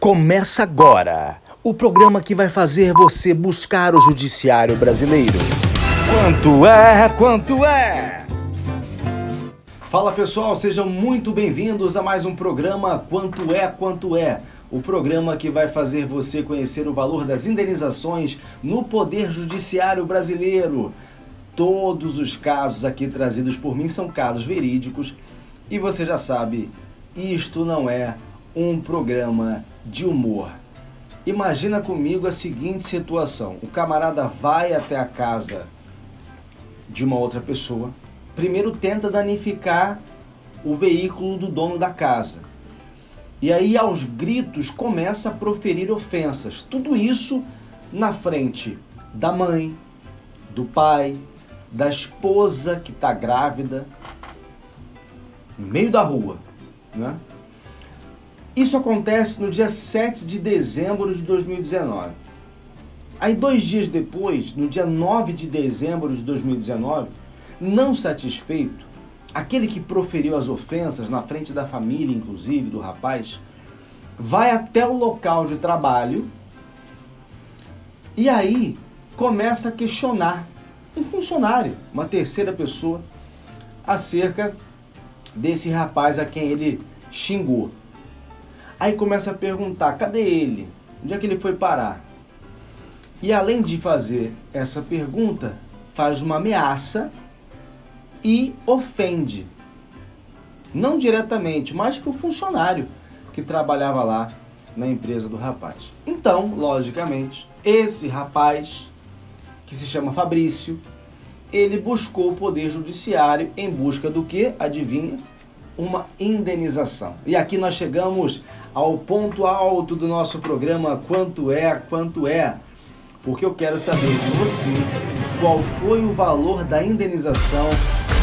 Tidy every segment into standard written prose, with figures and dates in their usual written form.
Começa agora o programa que vai fazer você buscar o judiciário brasileiro. Quanto é? Quanto é? Fala pessoal, sejam muito bem-vindos a mais um programa Quanto é? Quanto é? O programa que vai fazer você conhecer o valor das indenizações no Poder Judiciário Brasileiro. Todos os casos aqui trazidos por mim são casos verídicos e você já sabe, isto não é um programa de humor. Imagina comigo a seguinte situação: o camarada vai até a casa de uma outra pessoa, primeiro tenta danificar o veículo do dono da casa, e aí aos gritos começa a proferir ofensas. Tudo isso na frente da mãe, do pai, da esposa que está grávida, no meio da rua, né? Isso acontece no dia 7 de dezembro de 2019. Aí 2 dias depois, no dia 9 de dezembro de 2019, não satisfeito, aquele que proferiu as ofensas na frente da família, inclusive, do rapaz, vai até o local de trabalho e aí começa a questionar um funcionário, uma terceira pessoa, acerca desse rapaz a quem ele xingou. Aí começa a perguntar, cadê ele? Onde é que ele foi parar? E além de fazer essa pergunta, faz uma ameaça e ofende. Não diretamente, mas para o funcionário que trabalhava lá na empresa do rapaz. Então, logicamente, esse rapaz, que se chama Fabrício, ele buscou o Poder Judiciário em busca do quê? Adivinha? Uma indenização. E aqui nós chegamos ao ponto alto do nosso programa Quanto é? Quanto é? Porque eu quero saber de você qual foi o valor da indenização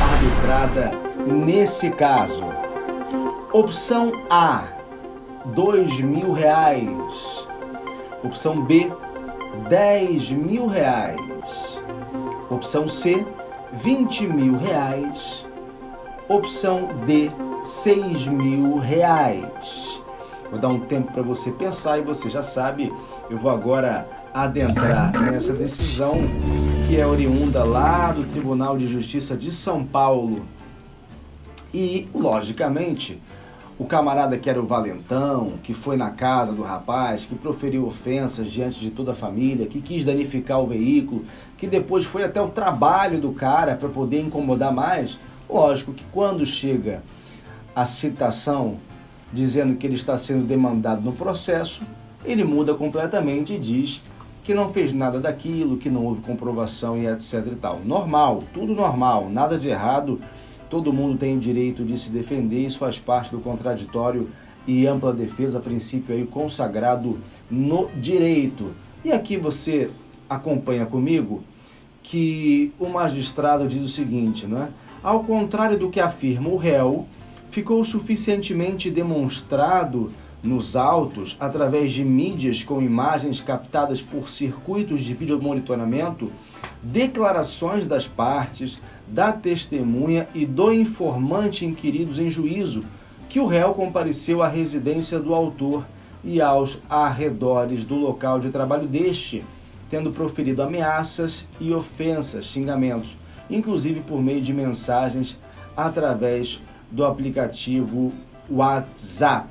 arbitrada nesse caso. Opção A, R$2.000. Opção B, R$10.000. Opção C, R$20.000. Opção D, R$6.000. Vou dar um tempo para você pensar e você já sabe, eu vou agora adentrar nessa decisão que é oriunda lá do Tribunal de Justiça de São Paulo. E, logicamente, o camarada que era o valentão, que foi na casa do rapaz, que proferiu ofensas diante de toda a família, que quis danificar o veículo, que depois foi até o trabalho do cara para poder incomodar mais. Lógico que quando chega a citação dizendo que ele está sendo demandado no processo, ele muda completamente e diz que não fez nada daquilo, que não houve comprovação e etc e tal. Normal, tudo normal, nada de errado, todo mundo tem o direito de se defender, isso faz parte do contraditório e ampla defesa, princípio aí consagrado no direito. E aqui você acompanha comigo que o magistrado diz o seguinte, né? Ao contrário do que afirma o réu, ficou suficientemente demonstrado nos autos, através de mídias com imagens captadas por circuitos de videomonitoramento, declarações das partes, da testemunha e do informante inquiridos em juízo, que o réu compareceu à residência do autor e aos arredores do local de trabalho deste, tendo proferido ameaças e ofensas, xingamentos, inclusive por meio de mensagens através do aplicativo WhatsApp.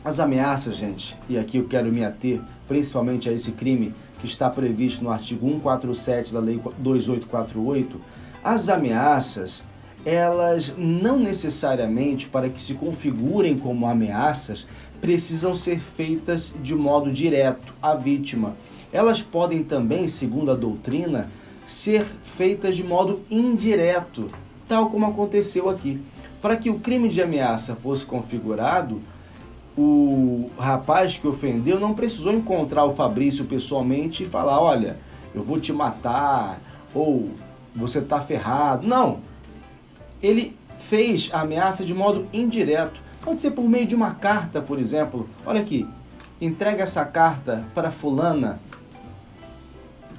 As ameaças, gente, e aqui eu quero me ater principalmente a esse crime que está previsto no artigo 147 da Lei 2848, as ameaças, elas não necessariamente, para que se configurem como ameaças, precisam ser feitas de modo direto à vítima. Elas podem também, segundo a doutrina, ser feitas de modo indireto, tal como aconteceu aqui. Para que o crime de ameaça fosse configurado, o rapaz que ofendeu não precisou encontrar o Fabrício pessoalmente e falar, olha, eu vou te matar, ou você tá ferrado. Não. Ele fez a ameaça de modo indireto. Pode ser por meio de uma carta, por exemplo. Olha aqui, entrega essa carta para fulana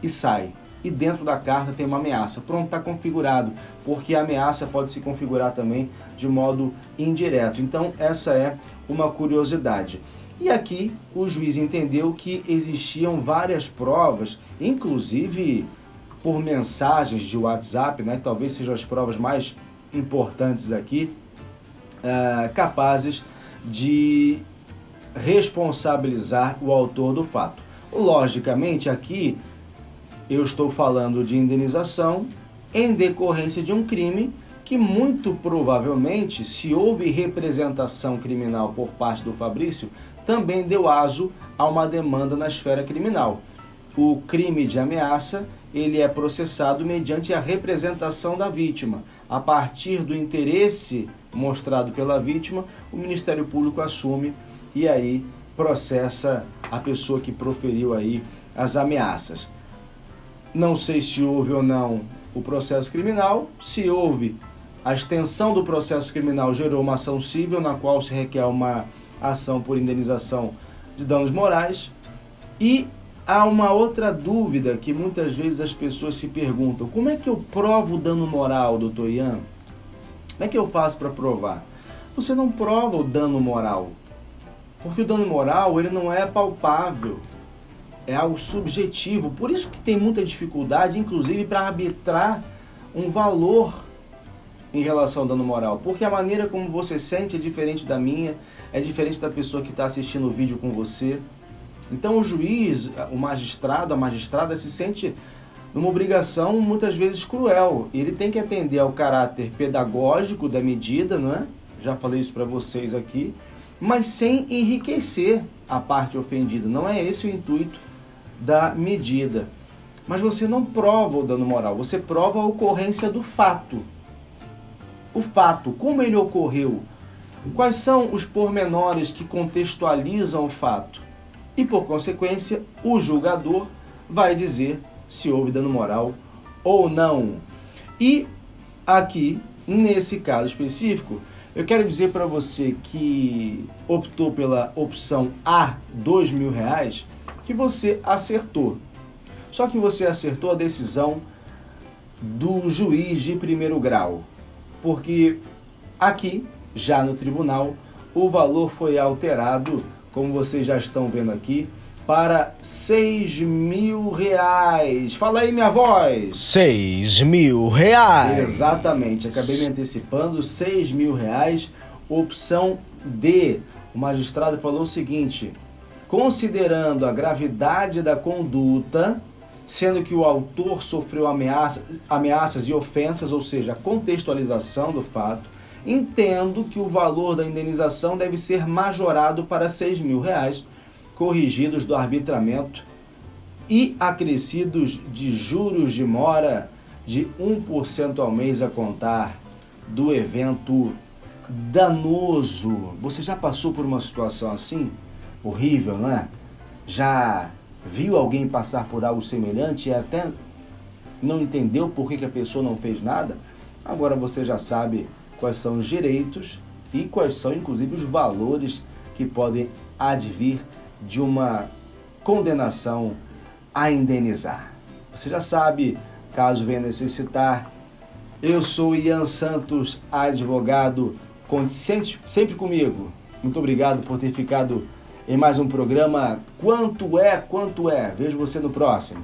e sai. E dentro da carta tem uma ameaça. Pronto, está configurado, porque a ameaça pode se configurar também de modo indireto. Então, essa é uma curiosidade. E aqui o juiz entendeu que existiam várias provas, inclusive por mensagens de WhatsApp, né, talvez sejam as provas mais importantes aqui, capazes de responsabilizar o autor do fato. Logicamente, aqui eu estou falando de indenização em decorrência de um crime que muito provavelmente, se houve representação criminal por parte do Fabrício, também deu aso a uma demanda na esfera criminal. O crime de ameaça, ele é processado mediante a representação da vítima. A partir do interesse mostrado pela vítima, o Ministério Público assume e aí processa a pessoa que proferiu aí as ameaças. Não sei se houve ou não o processo criminal. Se houve, a extensão do processo criminal gerou uma ação civil na qual se requer uma ação por indenização de danos morais. E há uma outra dúvida que muitas vezes as pessoas se perguntam: como é que eu provo o dano moral, doutor Ian? Como é que eu faço para provar? Você não prova o dano moral, porque o dano moral ele não é palpável, é algo subjetivo. Por isso que tem muita dificuldade, inclusive, para arbitrar um valor em relação ao dano moral, porque a maneira como você sente é diferente da minha, é diferente da pessoa que está assistindo o vídeo com você. Então o juiz, o magistrado, a magistrada se sente numa obrigação muitas vezes cruel. Ele tem que atender ao caráter pedagógico da medida, não é? Já falei isso para vocês aqui, mas sem enriquecer a parte ofendida. Não é esse o intuito da medida. Mas você não prova o dano moral, você prova a ocorrência do fato. O fato, como ele ocorreu, quais são os pormenores que contextualizam o fato. E, por consequência, o julgador vai dizer se houve dano moral ou não. E aqui, nesse caso específico, eu quero dizer para você que optou pela opção A, R$2.000, que você acertou. Só que você acertou a decisão do juiz de primeiro grau, porque aqui, já no tribunal, o valor foi alterado, como vocês já estão vendo aqui, para R$6.000. Fala aí, minha voz! R$6.000. Exatamente, acabei me antecipando, R$6.000, opção D. O magistrado falou o seguinte: considerando a gravidade da conduta, sendo que o autor sofreu ameaças e ofensas, ou seja, a contextualização do fato, entendo que o valor da indenização deve ser majorado para R$6.000, corrigidos do arbitramento e acrescidos de juros de mora de 1% ao mês a contar do evento danoso. Você já passou por uma situação assim? Horrível, não é? Já viu alguém passar por algo semelhante e até não entendeu por que a pessoa não fez nada? Agora você já sabe quais são os direitos e quais são, inclusive, os valores que podem advir de uma condenação a indenizar. Você já sabe, caso venha necessitar. Eu sou Ian Santos, advogado. Conte sempre comigo. Muito obrigado por ter ficado em mais um programa Quanto é? Vejo você no próximo.